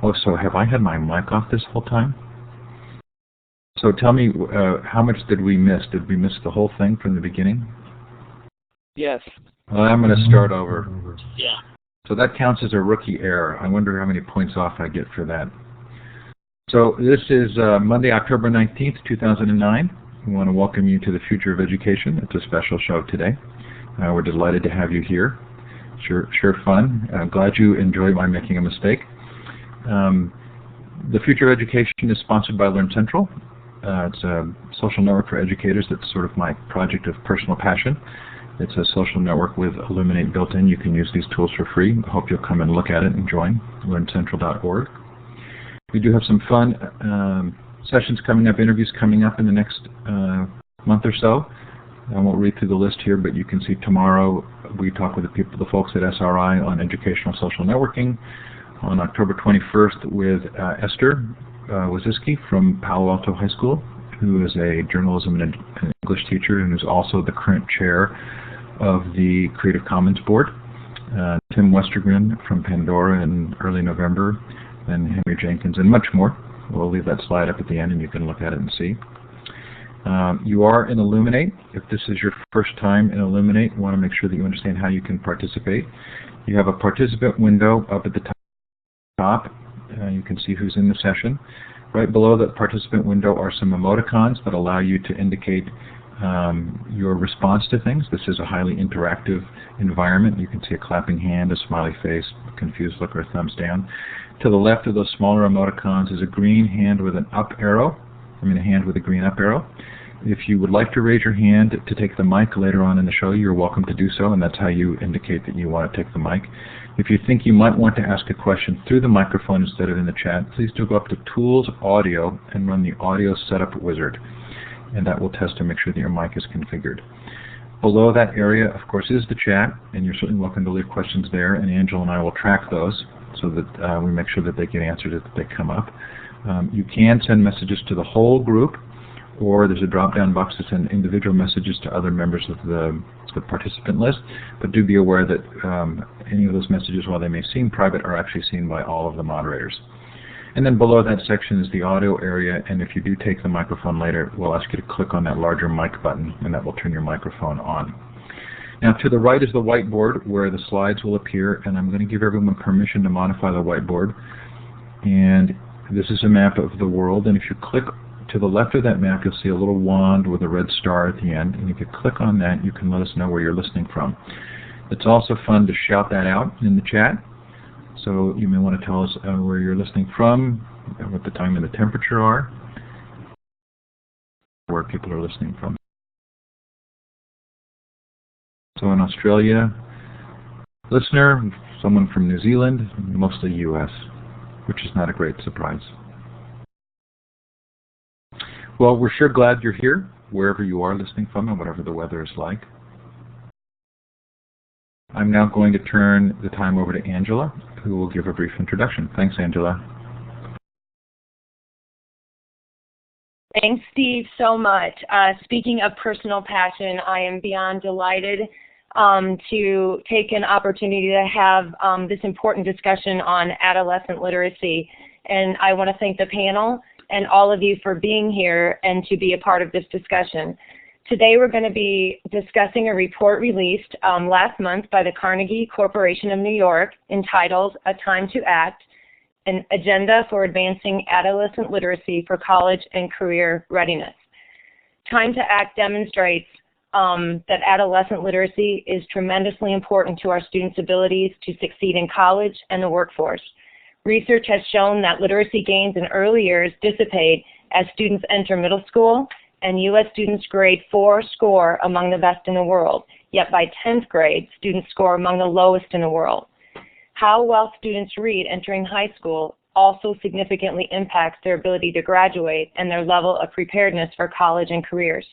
Oh, so have I had my mic off this whole time? So tell me, how much did we miss? Did we miss the whole thing from the beginning? Yes. Well, I'm going to start over. Yeah. So that counts as a rookie error. I wonder how many points off I get for that. So this is Monday, October 19th, 2009. We want to welcome you to the Future of Education. It's a special show today. We're delighted to have you here. Sure fun. I'm glad you enjoy my making a mistake. The Future of Education is sponsored by Learn Central. It's a social network for educators. That's sort of my project of personal passion. It's a social network with Illuminate built in. You can use these tools for free. I hope you'll come and look at it and join, learncentral.org. We do have some fun sessions coming up, interviews coming up in the next month or so. I won't read through the list here, but you can see tomorrow we talk with the folks at SRI on educational social networking. On October 21st with Esther Waziski from Palo Alto High School, who is a journalism and English teacher and who's also the current chair of the Creative Commons Board. Tim Westergren from Pandora in early November, and Henry Jenkins, and much more. We'll leave that slide up at the end and you can look at it and see. You are in Illuminate. If this is your first time in Illuminate, you want to make sure that you understand how you can participate. You have a participant window up at the top. You can see who's in the session. Right below the participant window are some emoticons that allow you to indicate your response to things. This is a highly interactive environment. You can see a clapping hand, a smiley face, a confused look, or a thumbs down. To the left of those smaller emoticons is a green hand with an up arrow. I mean a hand with a green up arrow. If you would like to raise your hand to take the mic later on in the show, you're welcome to do so, and that's how you indicate that you want to take the mic. If you think you might want to ask a question through the microphone instead of in the chat, please do go up to Tools, Audio, and run the Audio Setup Wizard, and that will test to make sure that your mic is configured. Below that area, of course, is the chat, and you're certainly welcome to leave questions there, and Angela and I will track those so that we make sure that they get answered as they come up. You can send messages to the whole group, or there's a drop-down box to send individual messages to other members of the participant list, but do be aware that any of those messages, while they may seem private, are actually seen by all of the moderators. And then below that section is the audio area, and if you do take the microphone later, we'll ask you to click on that larger mic button, and that will turn your microphone on. Now to the right is the whiteboard where the slides will appear, and I'm going to give everyone permission to modify the whiteboard. And this is a map of the world, and if you click to the left of that map, you'll see a little wand with a red star at the end, and if you click on that, you can let us know where you're listening from. It's also fun to shout that out in the chat, so you may want to tell us where you're listening from, what the time and the temperature are, where people are listening from. So in Australia, listener, someone from New Zealand, mostly US, which is not a great surprise. Well, we're sure glad you're here, wherever you are listening from and whatever the weather is like. I'm now going to turn the time over to Angela, who will give a brief introduction. Thanks, Angela. Thanks, Steve, so much. Speaking of personal passion, I am beyond delighted to take an opportunity to have this important discussion on adolescent literacy. And I want to thank the panel and all of you for being here and to be a part of this discussion. Today we're going to be discussing a report released last month by the Carnegie Corporation of New York entitled A Time to Act, an Agenda for Advancing Adolescent Literacy for College and Career Readiness. Time to Act demonstrates that adolescent literacy is tremendously important to our students' abilities to succeed in college and the workforce. Research has shown that literacy gains in early years dissipate as students enter middle school, and U.S. students grade 4 score among the best in the world, yet by 10th grade, students score among the lowest in the world. How well students read entering high school also significantly impacts their ability to graduate and their level of preparedness for college and careers.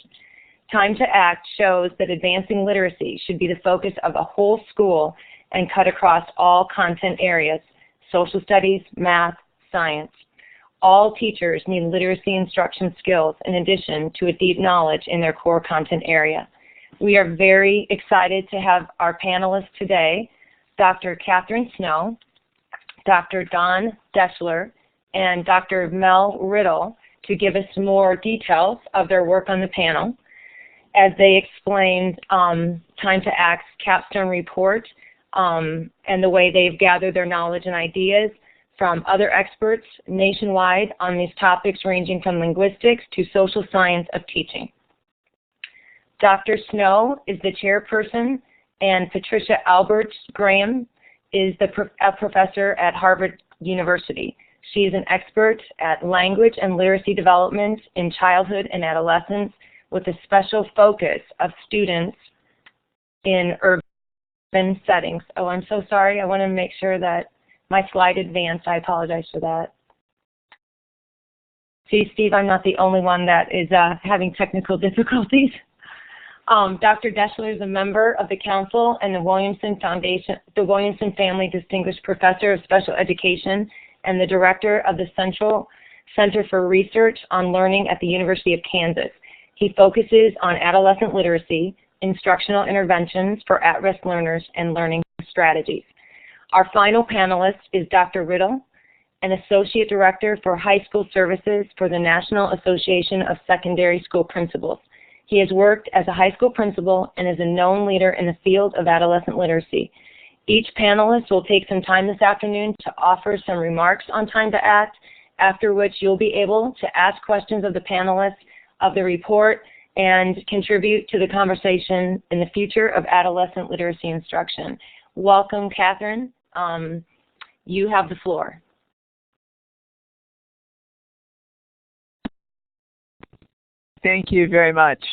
Time to Act shows that advancing literacy should be the focus of the whole school and cut across all content areas: social studies, math, science. All teachers need literacy instruction skills in addition to a deep knowledge in their core content area. We are very excited to have our panelists today, Dr. Catherine Snow. Dr. Don Deschler and Dr. Mel Riddle to give us more details of their work on the panel as they explained Time to Act's capstone report and the way they've gathered their knowledge and ideas from other experts nationwide on these topics ranging from linguistics to social science of teaching. Dr. Snow is the chairperson, and Patricia Alberts Graham is a professor at Harvard University. She is an expert at language and literacy development in childhood and adolescence with a special focus of students in urban settings. Oh, I'm so sorry. I want to make sure that my slide advanced. I apologize for that. See, Steve, I'm not the only one that is having technical difficulties. Dr. Deschler is a member of the Council and the Williamson Foundation, the Williamson Family Distinguished Professor of Special Education and the Director of the Central Center for Research on Learning at the University of Kansas. He focuses on adolescent literacy, instructional interventions for at-risk learners, and learning strategies. Our final panelist is Dr. Riddle, an Associate Director for High School Services for the National Association of Secondary School Principals. He has worked as a high school principal and is a known leader in the field of adolescent literacy. Each panelist will take some time this afternoon to offer some remarks on Time to Act, after which you'll be able to ask questions of the panelists of the report and contribute to the conversation in the future of adolescent literacy instruction. Welcome, Catherine. You have the floor. Thank you very much.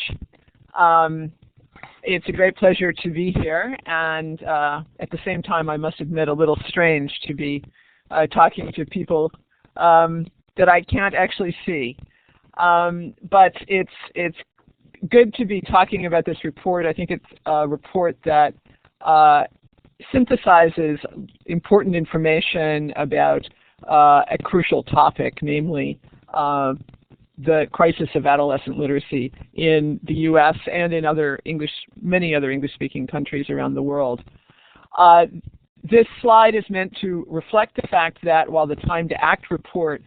It's a great pleasure to be here, and at the same time, I must admit, a little strange to be talking to people that I can't actually see. But it's good to be talking about this report. I think it's a report that synthesizes important information about a crucial topic, namely the crisis of adolescent literacy in the U.S. and in many other English-speaking countries around the world. This slide is meant to reflect the fact that while the Time to Act report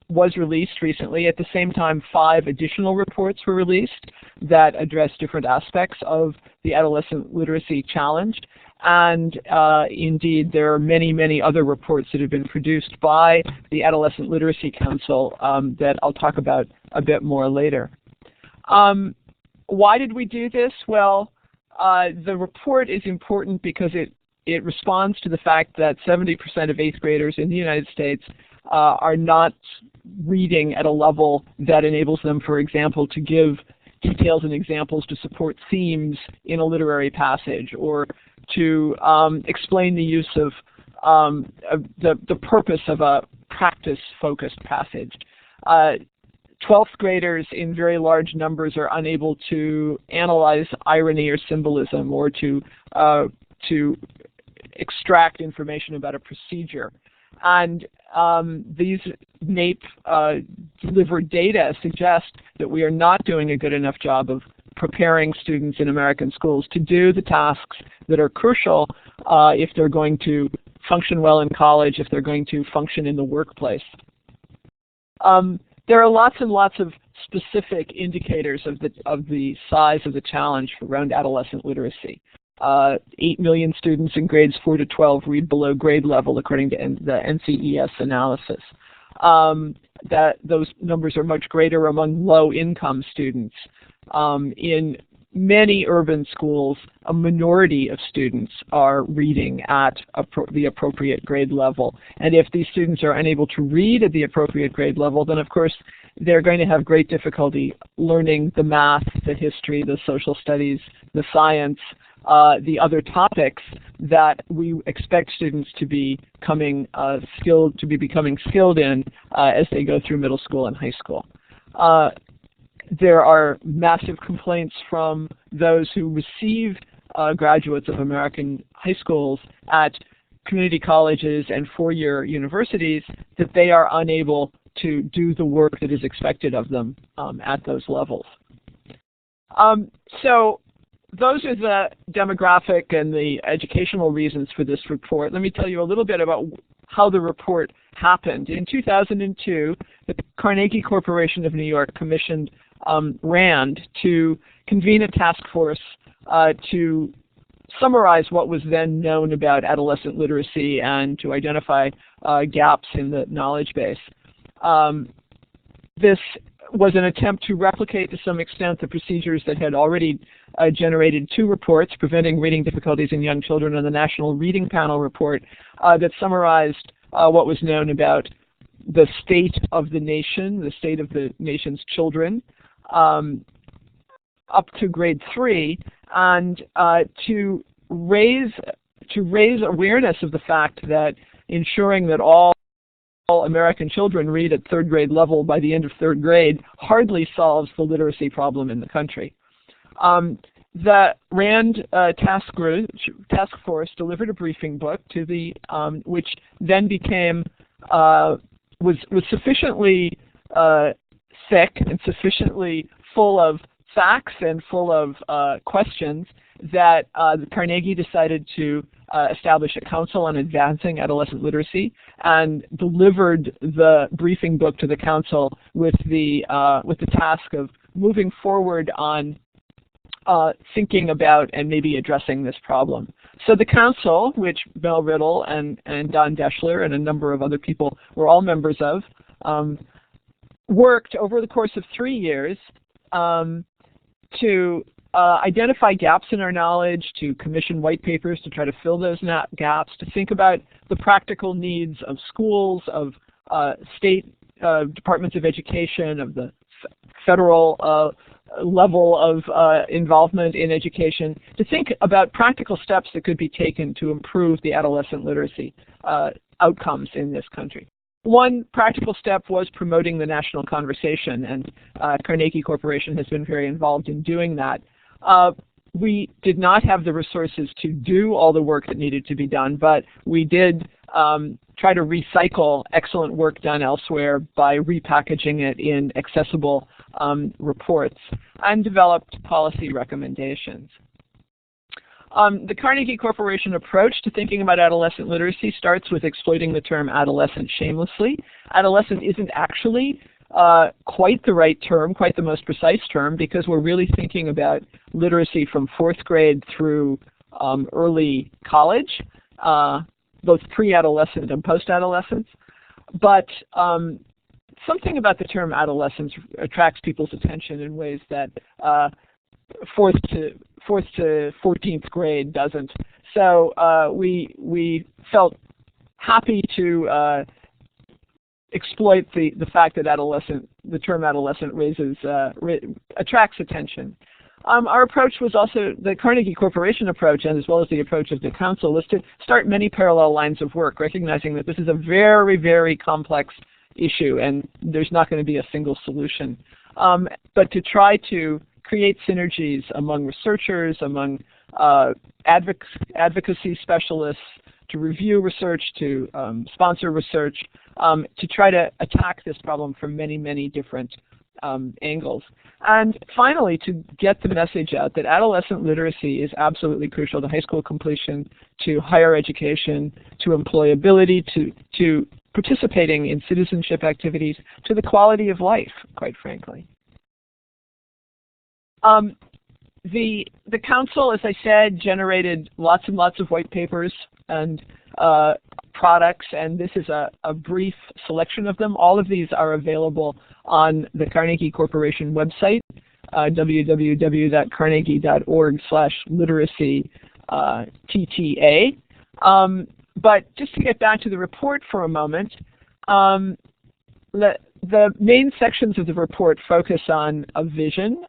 was released recently, at the same time 5 additional reports were released that address different aspects of the adolescent literacy challenge. And indeed, there are many, many other reports that have been produced by the Adolescent Literacy Council that I'll talk about a bit more later. Why did we do this? Well, the report is important because it responds to the fact that 70% of 8th graders in the United States are not reading at a level that enables them, for example, to give details and examples to support themes in a literary passage, or to explain the use of the purpose of a practice-focused passage. 12th graders in very large numbers are unable to analyze irony or symbolism, or to extract information about a procedure. And these NAEP delivered data suggest that we are not doing a good enough job of preparing students in American schools to do the tasks that are crucial if they're going to function well in college, if they're going to function in the workplace. There are lots and lots of specific indicators of the size of the challenge around adolescent literacy. 8 million students in grades 4 to 12 read below grade level, according to the NCES analysis. Those numbers are much greater among low-income students. In many urban schools, a minority of students are reading at the appropriate grade level. And if these students are unable to read at the appropriate grade level, then of course they're going to have great difficulty learning the math, the history, the social studies, the science, the other topics that we expect students to be becoming skilled in as they go through middle school and high school. There are massive complaints from those who receive graduates of American high schools at community colleges and four-year universities that they are unable to do the work that is expected of them at those levels. So those are the demographic and the educational reasons for this report. Let me tell you a little bit about how the report happened. In 2002, the Carnegie Corporation of New York commissioned RAND to convene a task force to summarize what was then known about adolescent literacy and to identify gaps in the knowledge base. This was an attempt to replicate to some extent the procedures that had already generated 2 reports, Preventing Reading Difficulties in Young Children and the National Reading Panel report, that summarized what was known about the state of the nation, the state of the nation's children, up to grade 3, and to raise awareness of the fact that ensuring that all American children read at 3rd grade level by the end of 3rd grade hardly solves the literacy problem in the country. The RAND task force delivered a briefing book to the which then became was sufficiently thick and sufficiently full of facts and full of questions that the Carnegie decided to establish a council on advancing adolescent literacy and delivered the briefing book to the council with the task of moving forward on thinking about and maybe addressing this problem. So the council, which Mel Riddle and Don Deschler and a number of other people were all members of, worked over the course of 3 years to identify gaps in our knowledge, to commission white papers to try to fill those gaps, to think about the practical needs of schools, of state departments of education, of the federal level of involvement in education, to think about practical steps that could be taken to improve the adolescent literacy outcomes in this country. One practical step was promoting the national conversation, and Carnegie Corporation has been very involved in doing that. We did not have the resources to do all the work that needed to be done, but we did try to recycle excellent work done elsewhere by repackaging it in accessible reports and developed policy recommendations. The Carnegie Corporation approach to thinking about adolescent literacy starts with exploiting the term adolescent shamelessly. Adolescent isn't actually quite the right term, quite the most precise term, because we're really thinking about literacy from 4th grade through early college, both pre-adolescent and post-adolescence. But something about the term adolescence attracts people's attention in ways that 4th to 14th grade doesn't. So we felt happy to exploit the fact that the term adolescent attracts attention. Our approach was also the Carnegie Corporation approach, and as well as the approach of the council, was to start many parallel lines of work, recognizing that this is a very, very complex issue and there's not going to be a single solution. But to try to create synergies among researchers, among advocacy specialists, to review research, to sponsor research, to try to attack this problem from many, many different angles. And finally, to get the message out that adolescent literacy is absolutely crucial to high school completion, to higher education, to employability, to participating in citizenship activities, to the quality of life, quite frankly. The council, as I said, generated lots and lots of white papers and products, and this is a brief selection of them. All of these are available on the Carnegie Corporation website, www.carnegie.org/literacy-TTA. But just to get back to the report for a moment, the main sections of the report focus on a vision,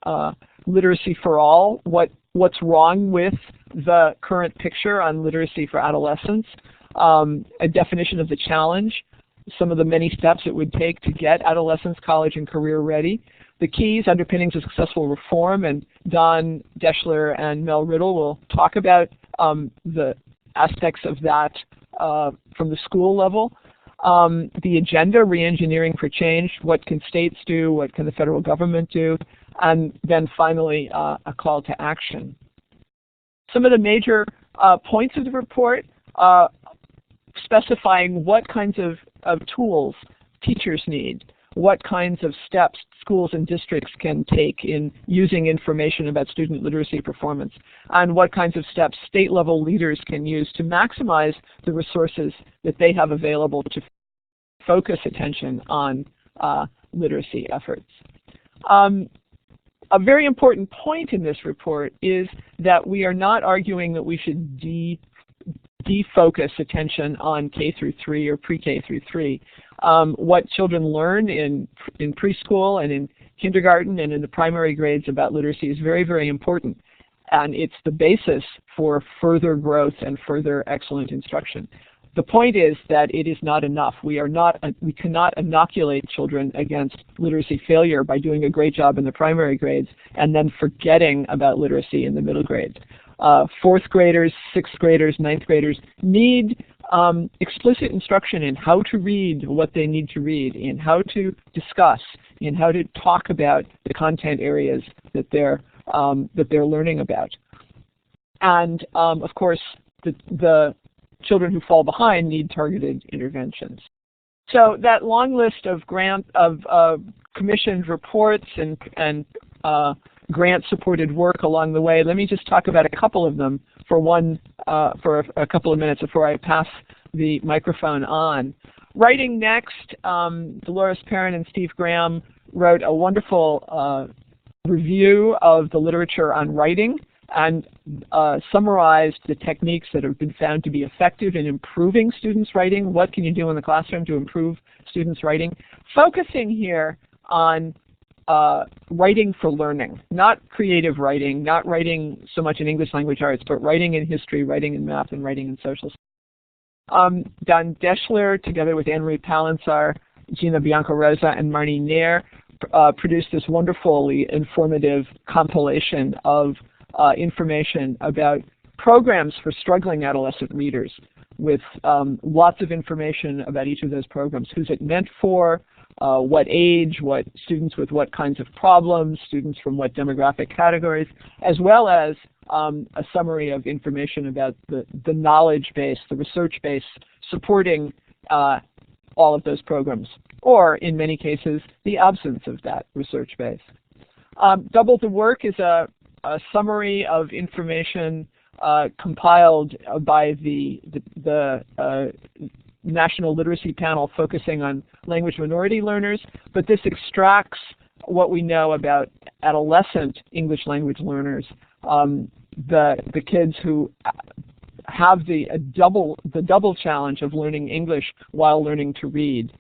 literacy for all, what's wrong with the current picture on literacy for adolescents, a definition of the challenge, some of the many steps it would take to get adolescents college and career ready, the keys, underpinnings of successful reform, and Don Deschler and Mel Riddle will talk about the aspects of that from the school level. The agenda, re-engineering for change, what can states do, what can the federal government do, and then finally a call to action. Some of the major points of the report, specifying what kinds of tools teachers need, what kinds of steps schools and districts can take in using information about student literacy performance, and what kinds of steps state-level leaders can use to maximize the resources that they have available to focus attention on literacy efforts. A very important point in this report is that we are not arguing that we should defocus attention on K through 3 or pre-K through 3. What children learn in preschool and in kindergarten and in the primary grades about literacy is very, very important. And it's the basis for further growth and further excellent instruction. The point is that it is not enough. We cannot inoculate children against literacy failure by doing a great job in the primary grades and then forgetting about literacy in the middle grades. 4th graders, 6th graders, 9th graders need explicit instruction in how to read what they need to read, in how to discuss, in how to talk about the content areas that they're learning about. And of course, the children who fall behind need targeted interventions. So that long list of commissioned reports and grant-supported work along the way, let me just talk about a couple of them for a couple of minutes before I pass the microphone on. Writing Next, Dolores Perrin and Steve Graham wrote a wonderful review of the literature on writing and summarized the techniques that have been found to be effective in improving students' writing. What can you do in the classroom to improve students' writing? Focusing here on writing for learning, not creative writing, not writing so much in English language arts, but writing in history, writing in math, and writing in social studies. Don Deschler, together with Anne-Marie Palensar, Gina Bianco-Rosa, and Marnie Nair, produced this wonderfully informative compilation of information about programs for struggling adolescent readers, with lots of information about each of those programs, who's it meant for, what age, what students with what kinds of problems, students from what demographic categories, as well as a summary of information about the knowledge base, the research base supporting all of those programs, or in many cases, the absence of that research base. Double the Work is a summary of information compiled by the National Literacy Panel focusing on language minority learners, but this extracts what we know about adolescent English language learners, the kids who have the double challenge of learning English while learning to read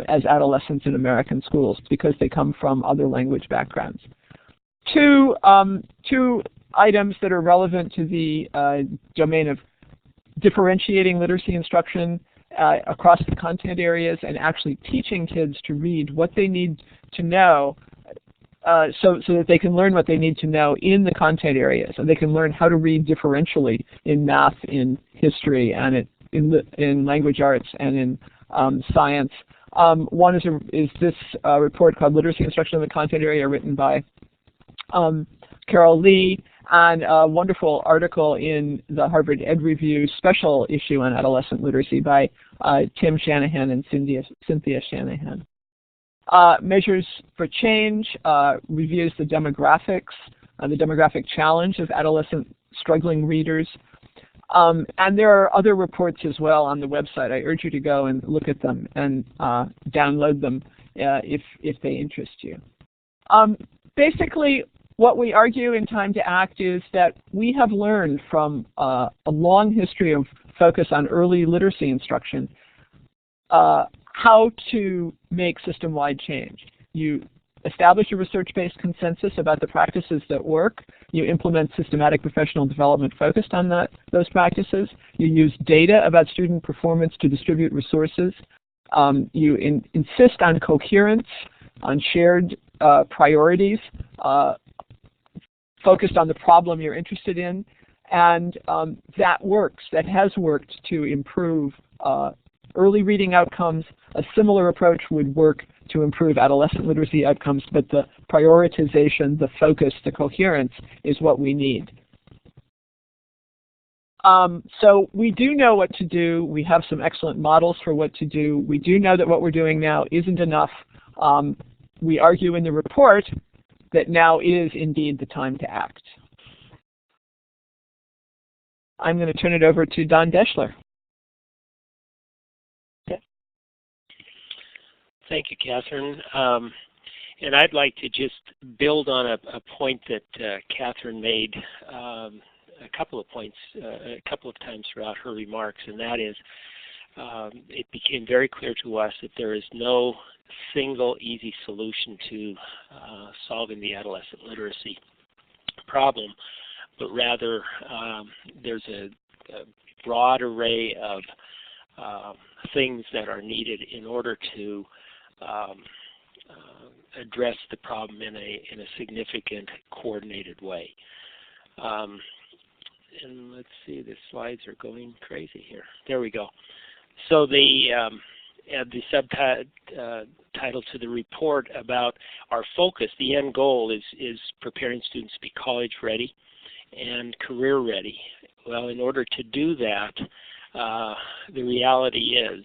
as adolescents in American schools because they come from other language backgrounds. Two items that are relevant to the domain of differentiating literacy instruction across the content areas and actually teaching kids to read what they need to know so that they can learn what they need to know in the content areas, and they can learn how to read differentially in math, in history, and in language arts, and in science. One is this report called Literacy Instruction in the Content Area, written by Carol Lee, and a wonderful article in the Harvard Ed Review special issue on adolescent literacy by Tim Shanahan and Cynthia Shanahan. Measures for Change reviews the demographics, the demographic challenge of adolescent struggling readers. And there are other reports as well on the website. I urge you to go and look at them and download them if they interest you. Basically, what we argue in Time to Act is that we have learned from a long history of focus on early literacy instruction how to make system-wide change. You establish a research-based consensus about the practices that work. You implement systematic professional development focused on those practices. You use data about student performance to distribute resources. You insist on coherence, on shared priorities, focused on the problem you're interested in, and that works. That has worked to improve early reading outcomes. A similar approach would work to improve adolescent literacy outcomes, but the prioritization, the focus, the coherence is what we need. So we do know what to do. We have some excellent models for what to do. We do know that what we're doing now isn't enough. We argue in the report that now is indeed the time to act. I'm going to turn it over to Don Deschler. Thank you, Catherine. And I'd like to just build on a point that Catherine made a couple of times throughout her remarks, and that is it became very clear to us that there is no single easy solution to solving the adolescent literacy problem, but rather there's a broad array of things that are needed in order to address the problem in a significant, coordinated way. And let's see, the slides are going crazy here. There we go. So the subtitle to the report about our focus, the end goal is preparing students to be college ready and career ready. Well, in order to do that, the reality is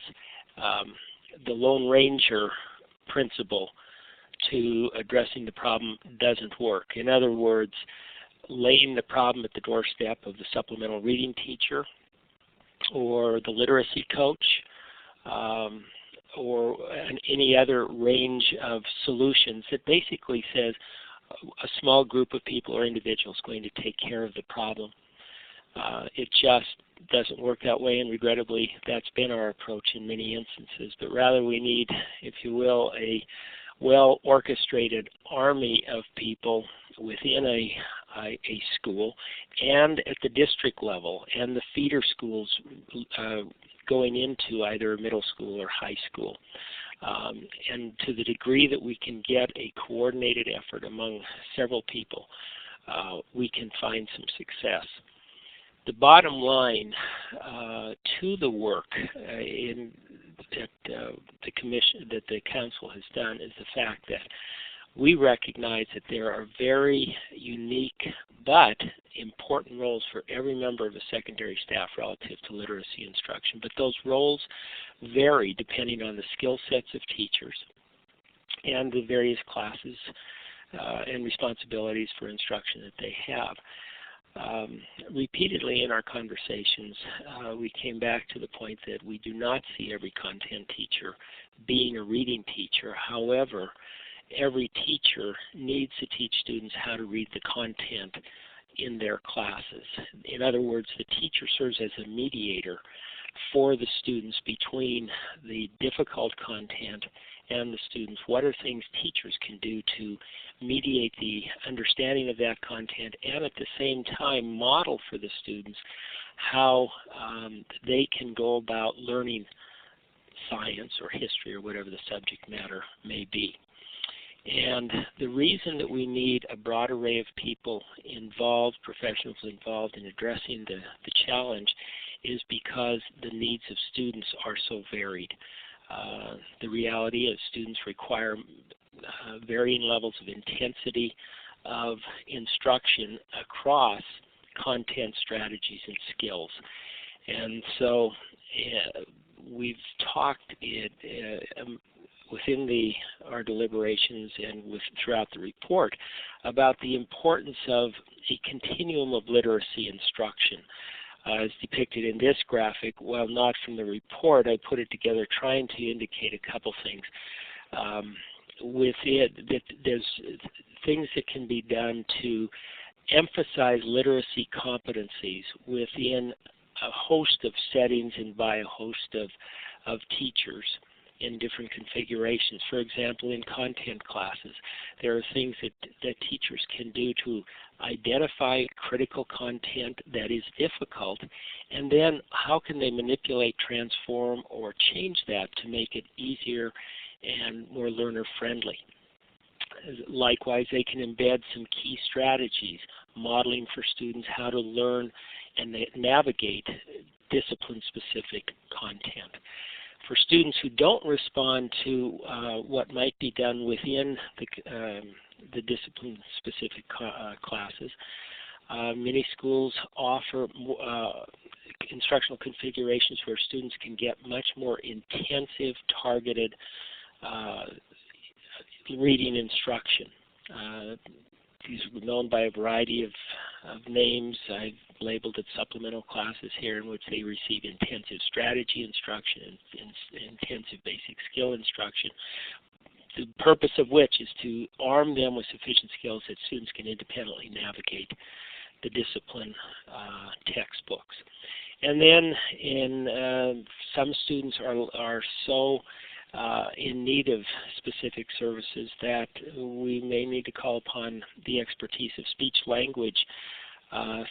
the Lone Ranger principle to addressing the problem doesn't work. In other words, laying the problem at the doorstep of the supplemental reading teacher or the literacy coach or any other range of solutions that basically says a small group of people or individuals going to take care of the problem. It just doesn't work that way, and regrettably that's been our approach in many instances. But rather we need, if you will, a well-orchestrated army of people within a school and at the district level and the feeder schools going into either middle school or high school. And to the degree that we can get a coordinated effort among several people, we can find some success. The bottom line to the work that the council has done is the fact that we recognize that there are very unique but important roles for every member of the secondary staff relative to literacy instruction. But those roles vary depending on the skill sets of teachers and the various classes and responsibilities for instruction that they have. Repeatedly in our conversations, we came back to the point that we do not see every content teacher being a reading teacher. However, every teacher needs to teach students how to read the content in their classes. In other words, the teacher serves as a mediator for the students between the difficult content and the students. What are things teachers can do to mediate the understanding of that content and at the same time model for the students how they can go about learning science or history or whatever the subject matter may be. And the reason that we need a broad array of people involved, professionals involved in addressing the challenge is because the needs of students are so varied. The reality is students require varying levels of intensity of instruction across content strategies and skills. And so we've talked within our deliberations and throughout the report about the importance of a continuum of literacy instruction. As depicted in this graphic, while not from the report, I put it together trying to indicate a couple things. With it, there's things that can be done to emphasize literacy competencies within a host of settings and by a host of teachers in different configurations. For example, in content classes, there are things that teachers can do to identify critical content that is difficult, and then how can they manipulate, transform, or change that to make it easier and more learner-friendly. Likewise, they can embed some key strategies, modeling for students how to learn and navigate discipline-specific content. For students who don't respond to what might be done within the discipline-specific classes, many schools offer instructional configurations where students can get much more intensive, targeted reading instruction. These are known by a variety of names. I've labeled it supplemental classes here, in which they receive intensive strategy instruction and intensive basic skill instruction, the purpose of which is to arm them with sufficient skills that students can independently navigate the discipline textbooks. And then some students are so in need of specific services that we may need to call upon the expertise of speech-language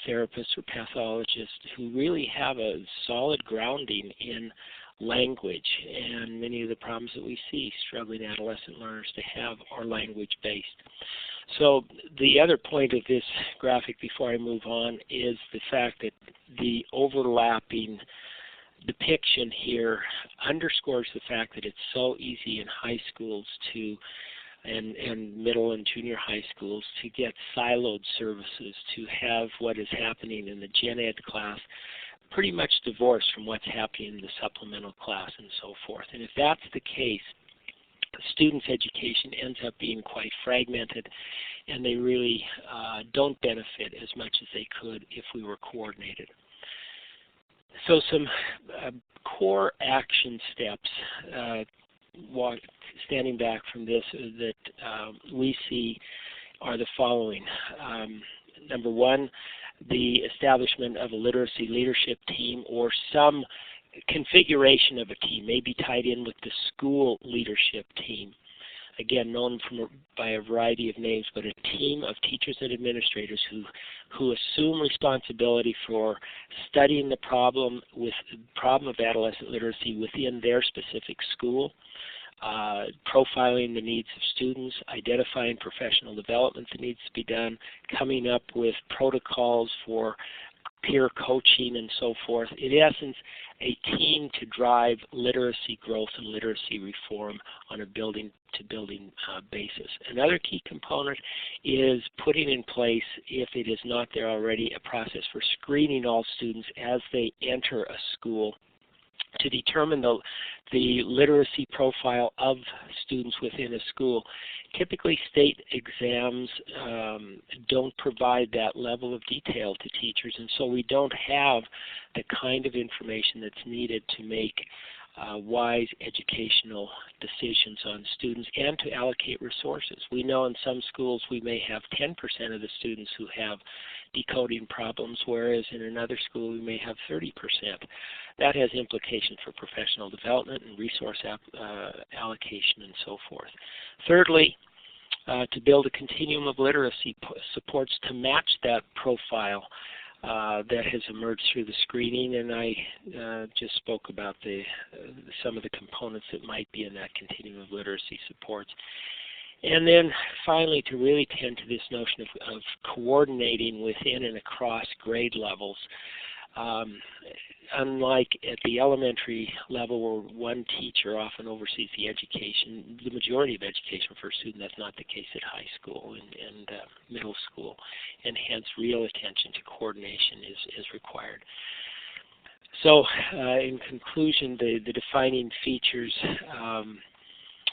therapists or pathologists who really have a solid grounding in language, and many of the problems that we see struggling adolescent learners to have are language-based. So the other point of this graphic before I move on is the fact that the overlapping depiction here underscores the fact that it's so easy in high schools to and middle and junior high schools to get siloed services, to have what is happening in the gen ed class pretty much divorced from what's happening in the supplemental class and so forth. And if that's the case, the students' education ends up being quite fragmented, and they really don't benefit as much as they could if we were coordinated. So some core action steps, standing back from this, that we see are the following. Number one, the establishment of a literacy leadership team or some configuration of a team, maybe tied in with the school leadership team. Again, known by a variety of names, but a team of teachers and administrators who assume responsibility for studying the problem of adolescent literacy within their specific school, profiling the needs of students, identifying professional development that needs to be done, coming up with protocols for peer coaching and so forth. In essence, a team to drive literacy growth and literacy reform on a building-to-building basis. Another key component is putting in place, if it is not there already, a process for screening all students as they enter a school to determine the literacy profile of students within a school. Typically, state exams don't provide that level of detail to teachers, and so we don't have the kind of information that's needed to make wise educational decisions on students and to allocate resources. We know in some schools we may have 10% of the students who have decoding problems, whereas in another school we may have 30%. That has implications for professional development and resource allocation and so forth. Thirdly, to build a continuum of literacy supports to match that profile that has emerged through the screening, and I just spoke about some of the components that might be in that continuum of literacy supports. And then finally, to really tend to this notion of coordinating within and across grade levels. Unlike at the elementary level where one teacher often oversees the education, the majority of education for a student, that's not the case at high school and middle school, and hence real attention to coordination is required. So in conclusion, the defining features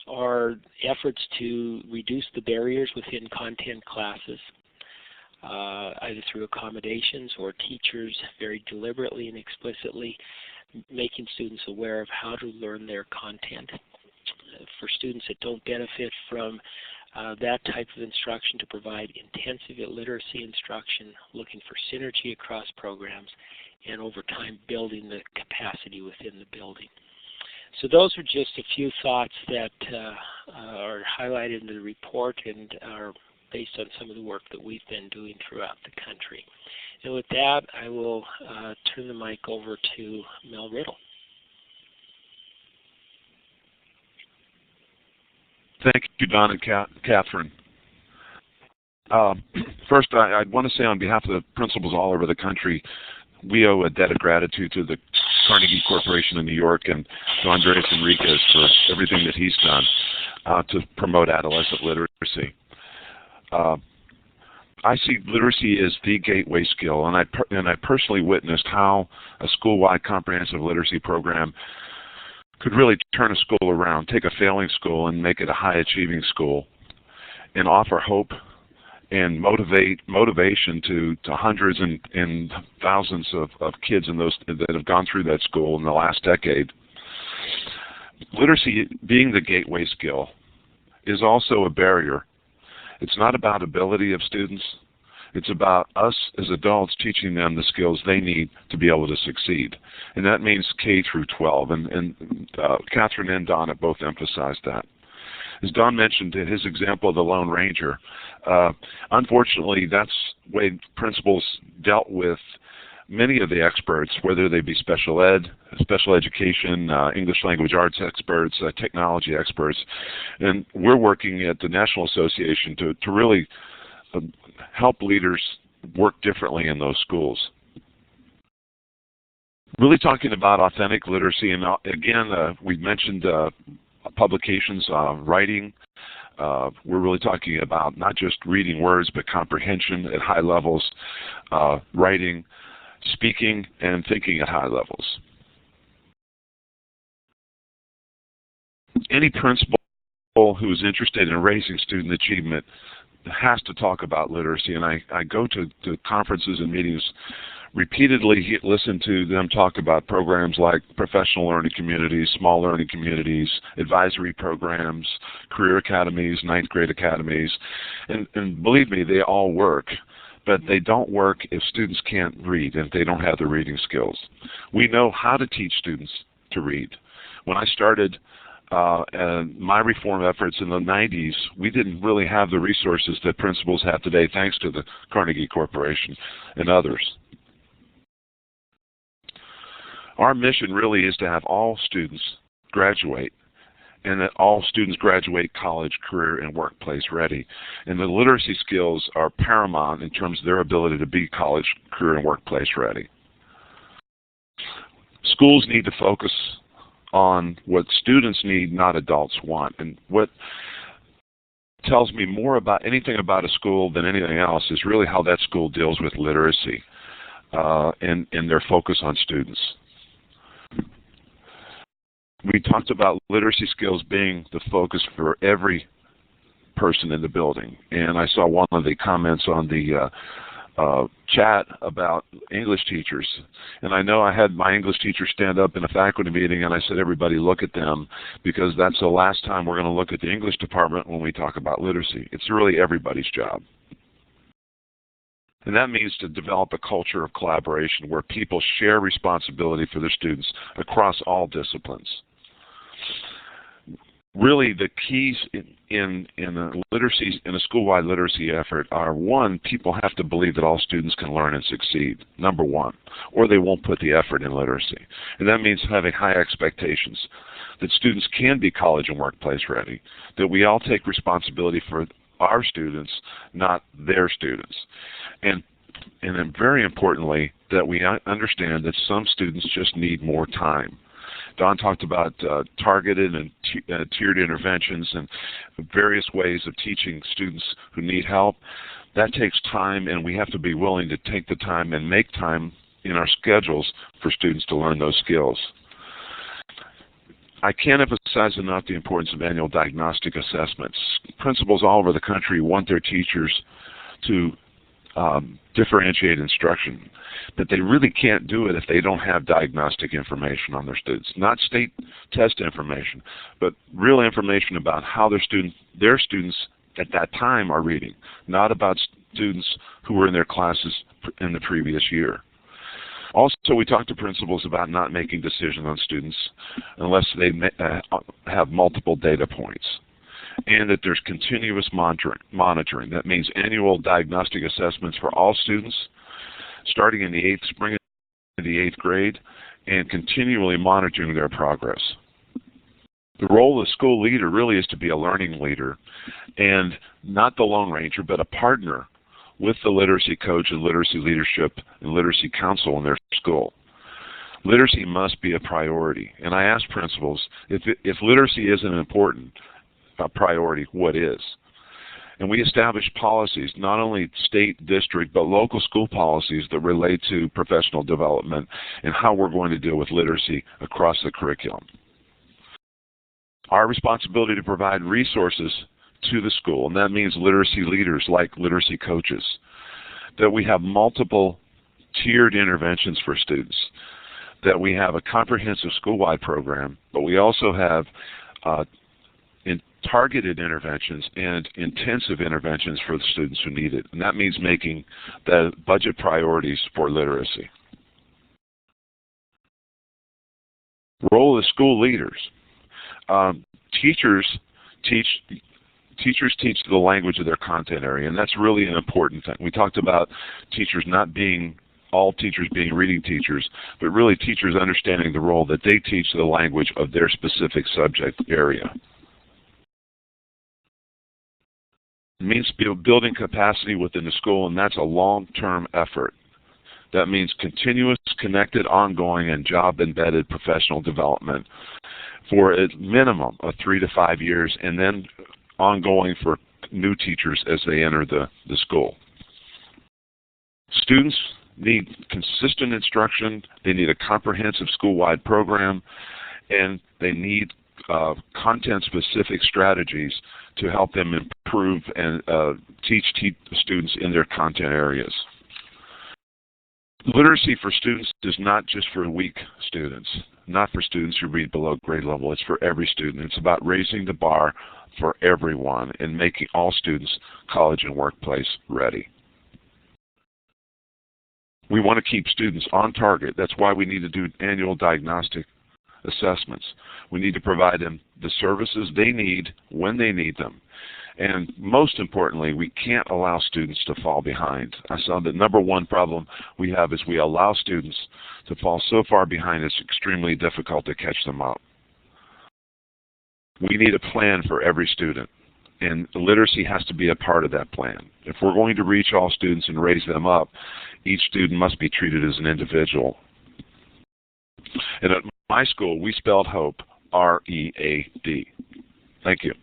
are efforts to reduce the barriers within content classes, either through accommodations or teachers very deliberately and explicitly making students aware of how to learn their content. For students that don't benefit from that type of instruction, to provide intensive literacy instruction, looking for synergy across programs, and over time building the capacity within the building. So those are just a few thoughts that are highlighted in the report and are based on some of the work that we've been doing throughout the country. And with that, I will turn the mic over to Mel Riddle. Thank you, Don and Catherine. First, I want to say on behalf of the principals all over the country, we owe a debt of gratitude to the Carnegie Corporation in New York and to Andres Enriquez for everything that he's done to promote adolescent literacy. I see literacy as the gateway skill, and I personally witnessed how a school-wide comprehensive literacy program could really turn a school around, take a failing school and make it a high-achieving school, and offer hope and motivation to hundreds and thousands of kids in those that have gone through that school in the last decade. Literacy, being the gateway skill, is also a barrier. It's not about ability of students. It's about us as adults teaching them the skills they need to be able to succeed. And that means K through 12. And Catherine and Don have both emphasized that. As Don mentioned in his example of the Lone Ranger, unfortunately, that's the way principals dealt with many of the experts, whether they be special ed, special education, English language arts experts, technology experts. And we're working at the National Association to really help leaders work differently in those schools. Really talking about authentic literacy, and again, we've mentioned publications, writing. We're really talking about not just reading words, but comprehension at high levels, writing, speaking, and thinking at high levels. Any principal who's interested in raising student achievement has to talk about literacy, and I go to conferences and meetings repeatedly, listen to them talk about programs like professional learning communities, small learning communities, advisory programs, career academies, ninth grade academies, and believe me, they all work. But they don't work if students can't read and if they don't have the reading skills. We know how to teach students to read. When I started my reform efforts in the 90s, we didn't really have the resources that principals have today, thanks to the Carnegie Corporation and others. Our mission really is to have all students graduate, and that all students graduate college, career, and workplace ready. And the literacy skills are paramount in terms of their ability to be college, career, and workplace ready. Schools need to focus on what students need, not adults want. And what tells me more about anything about a school than anything else is really how that school deals with literacy and their focus on students. We talked about literacy skills being the focus for every person in the building. And I saw one of the comments on the chat about English teachers. And I know I had my English teacher stand up in a faculty meeting, and I said, everybody look at them, because that's the last time we're going to look at the English department when we talk about literacy. It's really everybody's job. And that means to develop a culture of collaboration where people share responsibility for their students across all disciplines. Really, the keys in a school-wide literacy effort are, one, people have to believe that all students can learn and succeed, number one, or they won't put the effort in literacy. And that means having high expectations, that students can be college and workplace ready, that we all take responsibility for our students, not their students. And then very importantly, that we understand that some students just need more time. Don talked about targeted and tiered interventions and various ways of teaching students who need help. That takes time, and we have to be willing to take the time and make time in our schedules for students to learn those skills. I can't emphasize enough the importance of annual diagnostic assessments. Principals all over the country want their teachers to differentiate instruction, but they really can't do it if they don't have diagnostic information on their students. Not state test information, but real information about how their students at that time are reading, not about students who were in their classes in the previous year. Also, we talk to principals about not making decisions on students unless they have multiple data points, and that there's continuous monitoring. That means annual diagnostic assessments for all students, starting in the spring of the 8th grade, and continually monitoring their progress. The role of the school leader really is to be a learning leader, and not the Lone Ranger, but a partner with the literacy coach and literacy leadership and literacy council in their school. Literacy must be a priority. And I ask principals, if literacy isn't important, a priority, what is? And we establish policies, not only state, district, but local school policies that relate to professional development and how we're going to deal with literacy across the curriculum. Our responsibility to provide resources to the school, and that means literacy leaders like literacy coaches, that we have multiple tiered interventions for students, that we have a comprehensive school-wide program, but we also have targeted interventions and intensive interventions for the students who need it. And that means making the budget priorities for literacy. Role of school leaders. Teachers teach the language of their content area, and that's really an important thing. We talked about teachers not being all teachers being reading teachers, but really teachers understanding the role that they teach the language of their specific subject area. It means building capacity within the school, and that's a long-term effort. That means continuous, connected, ongoing, and job-embedded professional development for a minimum of 3 to 5 years, and then ongoing for new teachers as they enter the school. Students need consistent instruction, they need a comprehensive school-wide program, and they need content-specific strategies to help them improve and teach students in their content areas. Literacy for students is not just for weak students, not for students who read below grade level. It's for every student. It's about raising the bar for everyone and making all students college and workplace ready. We want to keep students on target. That's why we need to do annual diagnostic assessments. We need to provide them the services they need when they need them. And most importantly, we can't allow students to fall behind. I saw the number one problem we have is we allow students to fall so far behind it's extremely difficult to catch them up. We need a plan for every student, and literacy has to be a part of that plan. If we're going to reach all students and raise them up, each student must be treated as an individual. And at my school, we spelled hope, R-E-A-D. Thank you.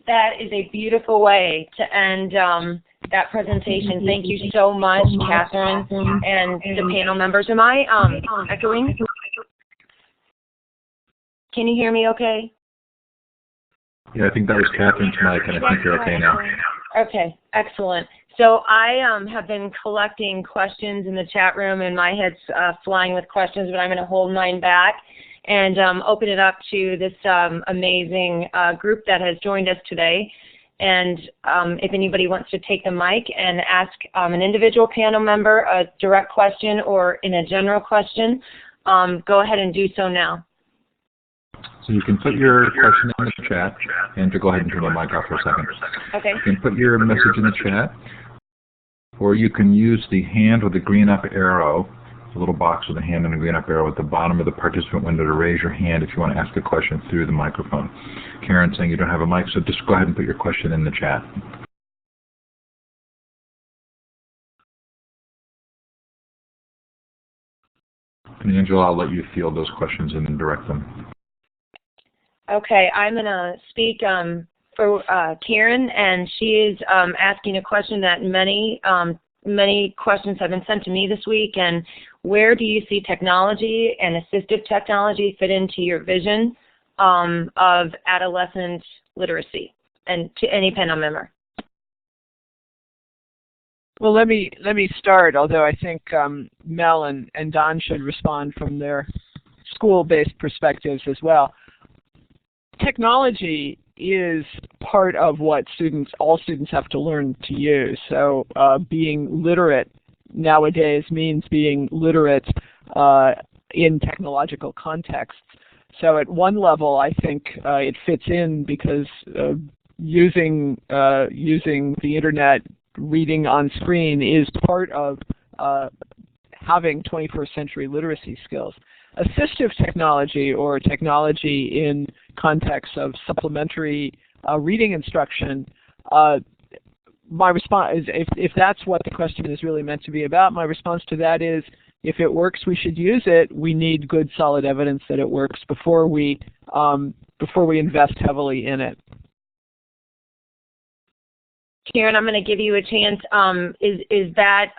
That is a beautiful way to end that presentation. Thank you so much, Catherine, and the panel members. Am I echoing? Can you hear me okay? Yeah, I think that was Catherine's mic, and I think you're okay now. Okay, excellent. So I have been collecting questions in the chat room, and my head's flying with questions, but I'm going to hold mine back and open it up to this amazing group that has joined us today. And if anybody wants to take the mic and ask an individual panel member a direct question or in a general question, go ahead and do so now. So you can put your question in the chat, and to go ahead and turn the mic off for a second. Okay. You can put your message in the chat, or you can use the hand with the green up arrow, a little box with a hand and a green up arrow at the bottom of the participant window to raise your hand if you want to ask a question through the microphone. Karen's saying you don't have a mic, so just go ahead and put your question in the chat. And Angela, I'll let you field those questions and direct them. Okay, I'm going to speak for Karen, and she is asking a question that many questions have been sent to me this week. And where do you see technology and assistive technology fit into your vision of adolescent literacy? And to any panel member. Well, let me start, although I think Mel and Don should respond from their school-based perspectives as well. Technology is part of what all students have to learn to use. So being literate nowadays means being literate in technological contexts. So at one level, I think it fits in because using the internet, reading on screen is part of having 21st century literacy skills. Assistive technology, or technology in context of supplementary reading instruction, my response is, if that's what the question is really meant to be about, my response to that is if it works, we should use it. We need good, solid evidence that it works before we invest heavily in it. Karen, I'm going to give you a chance. Is that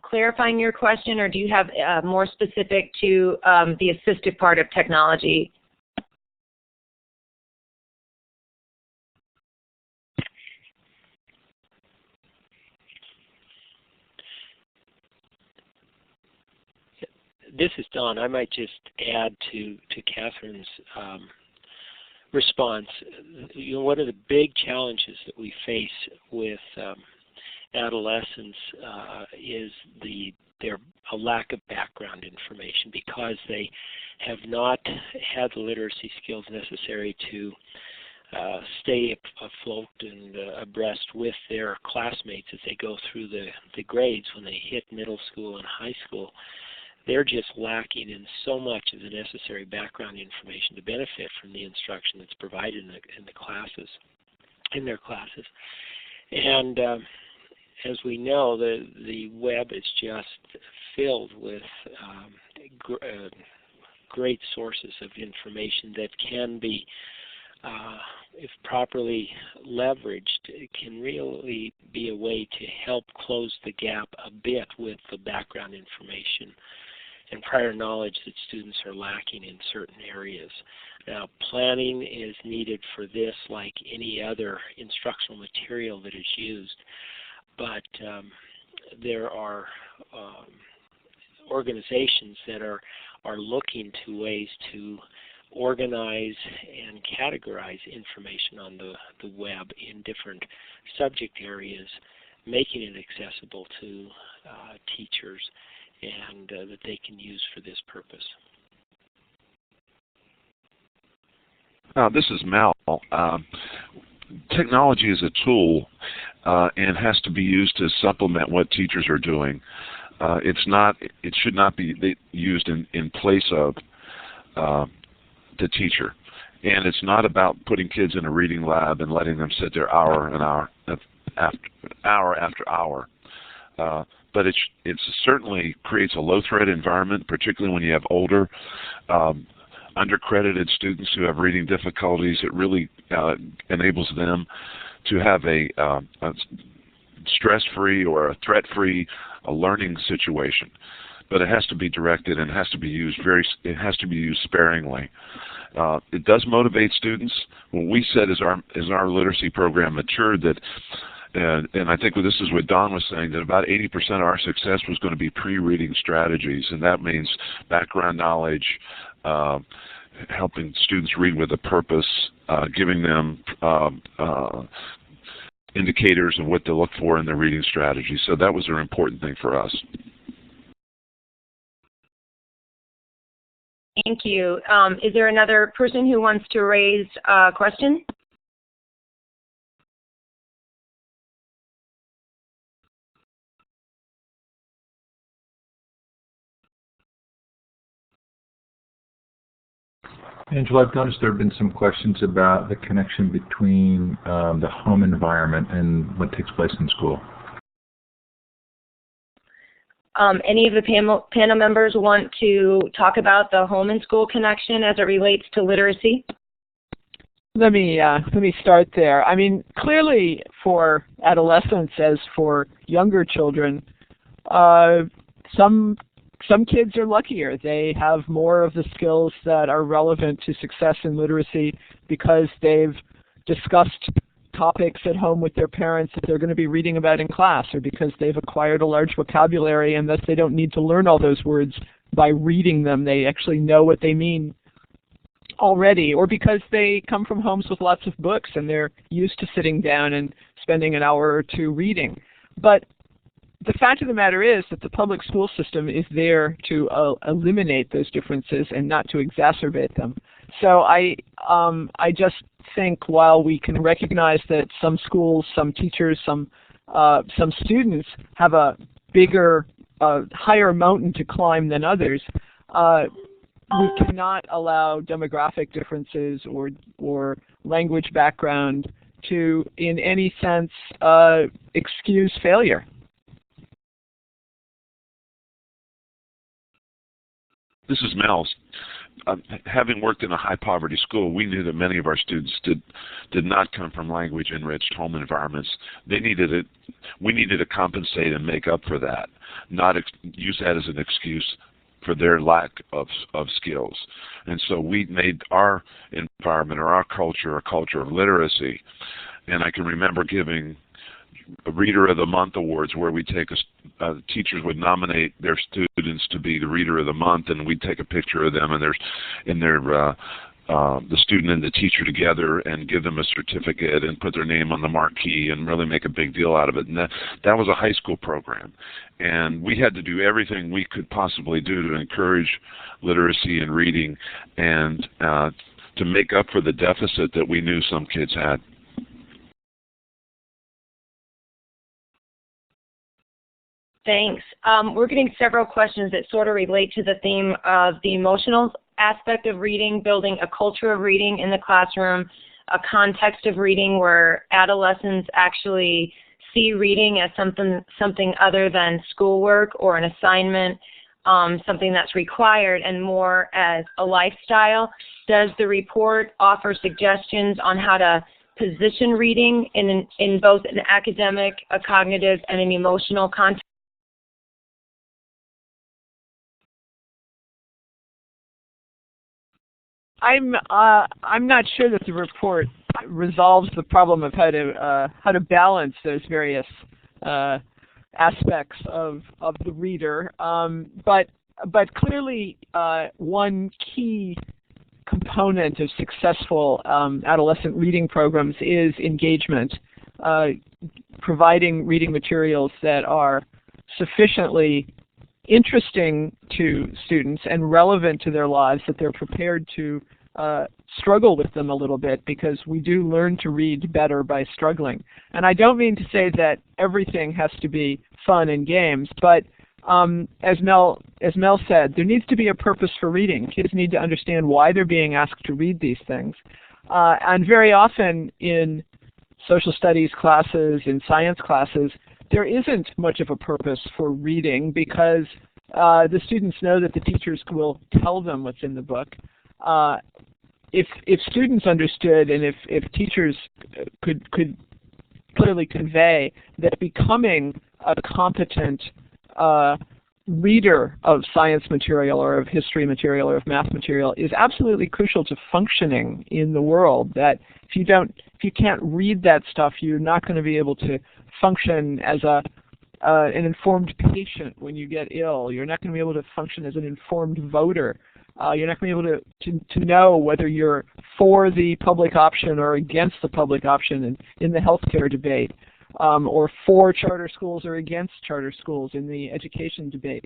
clarifying your question, or do you have more specific to the assistive part of technology? This is Don. I might just add to Catherine's response. You know, one of the big challenges that we face with adolescents is a lack of background information, because they have not had the literacy skills necessary to stay afloat and abreast with their classmates as they go through the grades. When they hit middle school and high school, they're just lacking in so much of the necessary background information to benefit from the instruction that's provided in their classes. And as we know, the web is just filled with great sources of information that can be, if properly leveraged, it can really be a way to help close the gap a bit with the background information and prior knowledge that students are lacking in certain areas. Now, planning is needed for this, like any other instructional material that is used, but there are organizations that are looking to ways to organize and categorize information on the web in different subject areas, making it accessible to teachers and that they can use for this purpose. This is Mel. Technology is a tool and has to be used to supplement what teachers are doing. It should not be used in place of the teacher. And it's not about putting kids in a reading lab and letting them sit there hour after hour. But it certainly creates a low-threat environment, particularly when you have older, undercredited students who have reading difficulties. It really enables them to have a stress-free or a threat-free learning situation. But it has to be directed and has to be used sparingly. It does motivate students. When we said as our literacy program matured that. And I think this is what Don was saying, that about 80% of our success was going to be pre-reading strategies, and that means background knowledge, helping students read with a purpose, giving them indicators of what to look for in their reading strategy. So that was an important thing for us. Thank you. Is there another person who wants to raise a question? Angela, I've noticed there have been some questions about the connection between the home environment and what takes place in school. Any of the panel members want to talk about the home and school connection as it relates to literacy? Let me start there. I mean, clearly for adolescents, as for younger children, some kids are luckier. They have more of the skills that are relevant to success in literacy because they've discussed topics at home with their parents that they're going to be reading about in class, or because they've acquired a large vocabulary and thus they don't need to learn all those words by reading them. They actually know what they mean already, or because they come from homes with lots of books and they're used to sitting down and spending an hour or two reading. But the fact of the matter is that the public school system is there to eliminate those differences and not to exacerbate them. So I just think while we can recognize that some schools, some teachers, some students have a bigger, higher mountain to climb than others, we cannot allow demographic differences or language background to, in any sense, excuse failure. This is Mel. Having worked in a high-poverty school, we knew that many of our students did not come from language-enriched home environments. We needed to compensate and make up for that, not use that as an excuse for their lack of skills. And so we made our environment or our culture a culture of literacy. And I can remember giving a Reader of the Month awards where we take teachers would nominate their students to be the Reader of the Month, and we'd take a picture of them and the student and the teacher together and give them a certificate and put their name on the marquee and really make a big deal out of it. And that was a high school program. And we had to do everything we could possibly do to encourage literacy and reading and to make up for the deficit that we knew some kids had. Thanks. We're getting several questions that sort of relate to the theme of the emotional aspect of reading, building a culture of reading in the classroom, a context of reading where adolescents actually see reading as something other than schoolwork or an assignment, something that's required, and more as a lifestyle. Does the report offer suggestions on how to position reading in both an academic, a cognitive, and an emotional context? I'm not sure that the report resolves the problem of how to balance those various aspects of the reader, but clearly one key component of successful adolescent reading programs is engagement, providing reading materials that are sufficiently interesting to students and relevant to their lives that they're prepared to struggle with them a little bit, because we do learn to read better by struggling. And I don't mean to say that everything has to be fun and games, but as Mel said, there needs to be a purpose for reading. Kids need to understand why they're being asked to read these things. And very often in social studies classes, in science classes, there isn't much of a purpose for reading because the students know that the teachers will tell them what's in the book. If students understood and if teachers could clearly convey that becoming a competent reader of science material or of history material or of math material is absolutely crucial to functioning in the world, that if you can't read that stuff, you're not going to be able to function as an informed patient when you get ill. You're not going to be able to function as an informed voter. You're not going to be able to know whether you're for the public option or against the public option in the healthcare debate, or for charter schools or against charter schools in the education debate.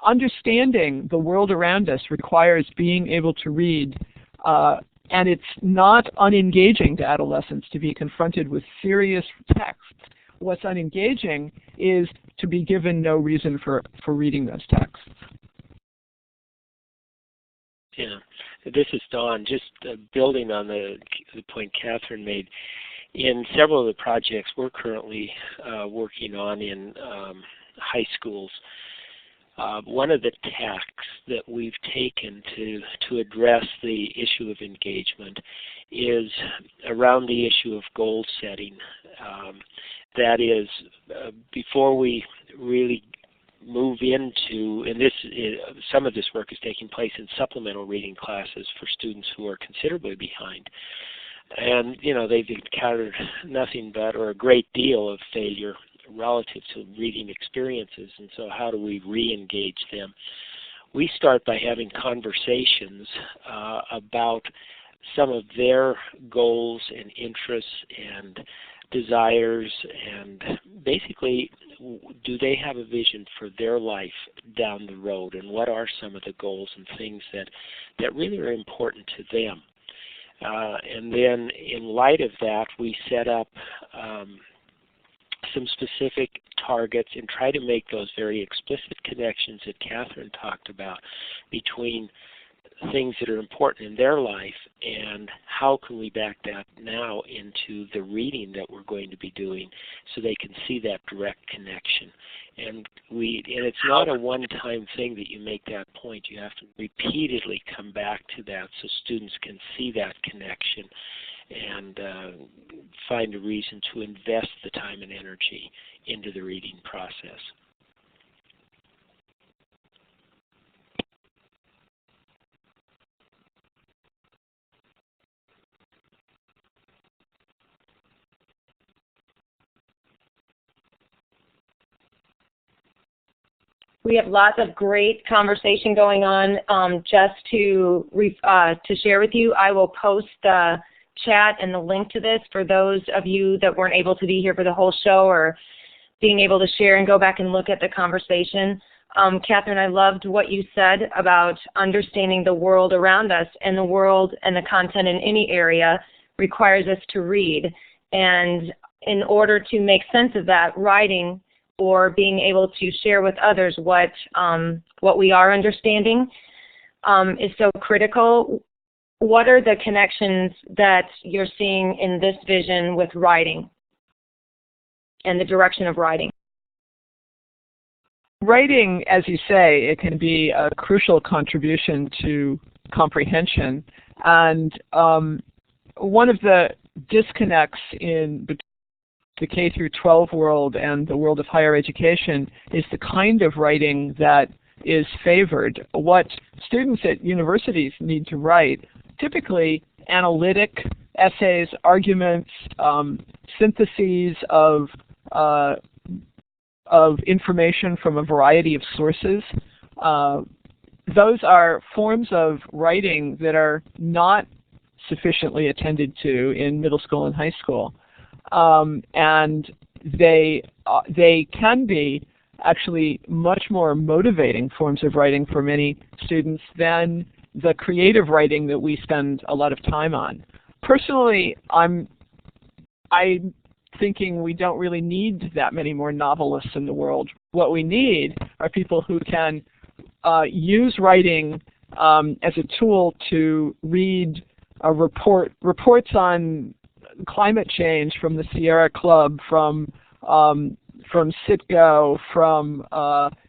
Understanding the world around us requires being able to read, and it's not unengaging to adolescents to be confronted with serious texts. What's unengaging is to be given no reason for reading those texts. Yeah, this is Don. Just building on the point Catherine made, in several of the projects we're currently working on in high schools, one of the tacks that we've taken to address the issue of engagement is around the issue of goal setting. That is, before we really move into, and some of this work is taking place in supplemental reading classes for students who are considerably behind. And, they've encountered nothing but, or a great deal of failure relative to reading experiences, and so how do we re-engage them? We start by having conversations about some of their goals and interests and desires, and basically, do they have a vision for their life down the road, and what are some of the goals and things that really are important to them? And then in light of that, we set up some specific targets and try to make those very explicit connections that Catherine talked about between things that are important in their life, and how can we back that now into the reading that we're going to be doing so they can see that direct connection. And it's not a one-time thing that you make that point. You have to repeatedly come back to that so students can see that connection and find a reason to invest the time and energy into the reading process. We have lots of great conversation going on. Just to share with you, I will post the chat and the link to this for those of you that weren't able to be here for the whole show or being able to share and go back and look at the conversation. Catherine, I loved what you said about understanding the world around us, and the world and the content in any area requires us to read. And in order to make sense of that, writing or being able to share with others what we are understanding is so critical. What are the connections that you're seeing in this vision with writing and the direction of writing? Writing, as you say, it can be a crucial contribution to comprehension. And one of the disconnects in the K through 12 world and the world of higher education is the kind of writing that is favored. What students at universities need to write, typically analytic essays, arguments, syntheses of information from a variety of sources. Those are forms of writing that are not sufficiently attended to in middle school and high school. And they can be actually much more motivating forms of writing for many students than the creative writing that we spend a lot of time on. Personally, I'm thinking we don't really need that many more novelists in the world. What we need are people who can use writing as a tool to read reports on climate change from the Sierra Club, from Citgo, from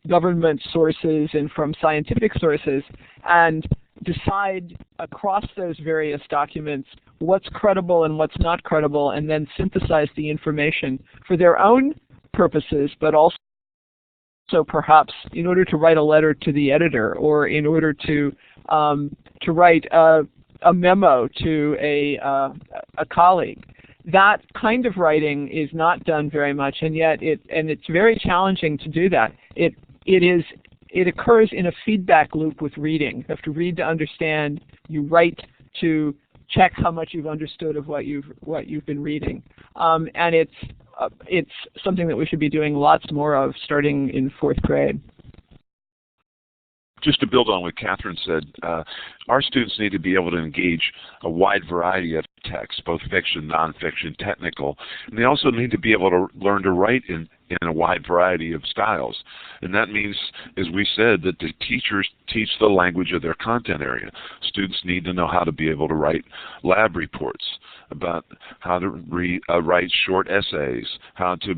government sources, and from scientific sources, and decide across those various documents what's credible and what's not credible, and then synthesize the information for their own purposes, but also perhaps in order to write a letter to the editor, or in order to write a memo to a colleague. That kind of writing is not done very much, and yet it's very challenging to do that. It occurs in a feedback loop with reading. You have to read to understand. You write to check how much you've understood of what you've been reading, and it's something that we should be doing lots more of starting in 4th grade. Just to build on what Catherine said, our students need to be able to engage a wide variety of texts, both fiction, nonfiction, technical, and they also need to be able to learn to write in a wide variety of styles. And that means, as we said, that the teachers teach the language of their content area. Students need to know how to be able to write lab reports, about how to write short essays, how to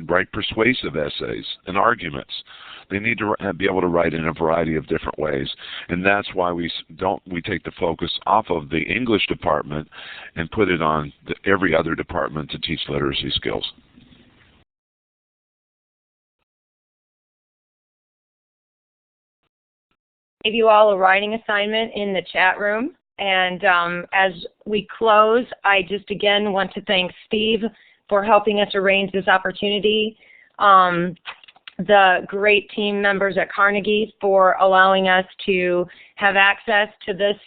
write persuasive essays and arguments. They need to be able to write in a variety of different ways, and that's why we take the focus off of the English department and put it on every other department to teach literacy skills. Gave you all a writing assignment in the chat room, and as we close, I just again want to thank Steve for helping us arrange this opportunity. The great team members at Carnegie for allowing us to have access to this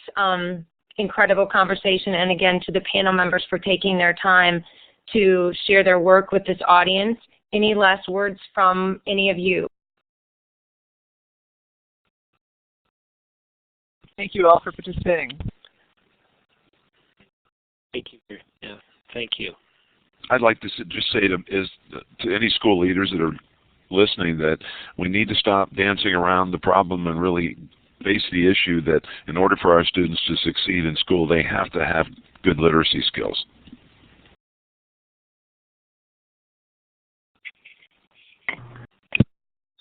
incredible conversation, and again to the panel members for taking their time to share their work with this audience. Any last words from any of you? Thank you all for participating. Thank you. Yeah, thank you. I'd like to just say to any school leaders that are listening that we need to stop dancing around the problem and really face the issue that in order for our students to succeed in school, they have to have good literacy skills.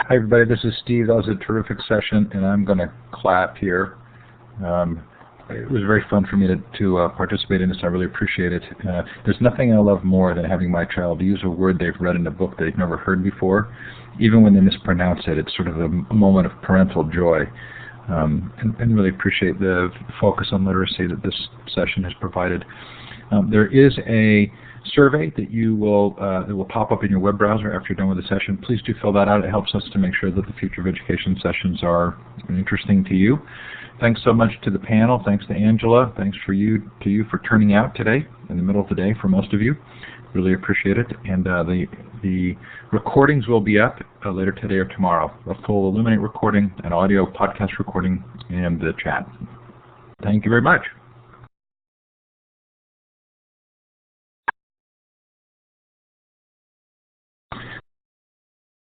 Hi everybody, this is Steve. That was a terrific session, and I'm going to clap here. It was very fun for me to participate in this. I really appreciate it. There's nothing I love more than having my child use a word they've read in a book they've never heard before. Even when they mispronounce it, it's sort of a moment of parental joy. And really appreciate the focus on literacy that this session has provided. There is a survey that will pop up in your web browser after you're done with the session. Please do fill that out. It helps us to make sure that the future of education sessions are interesting to you. Thanks so much to the panel. Thanks to Angela. Thanks to you for turning out today in the middle of the day for most of you. Really appreciate it. And the recordings will be up later today or tomorrow. A full Illuminate recording, an audio podcast recording, and the chat. Thank you very much.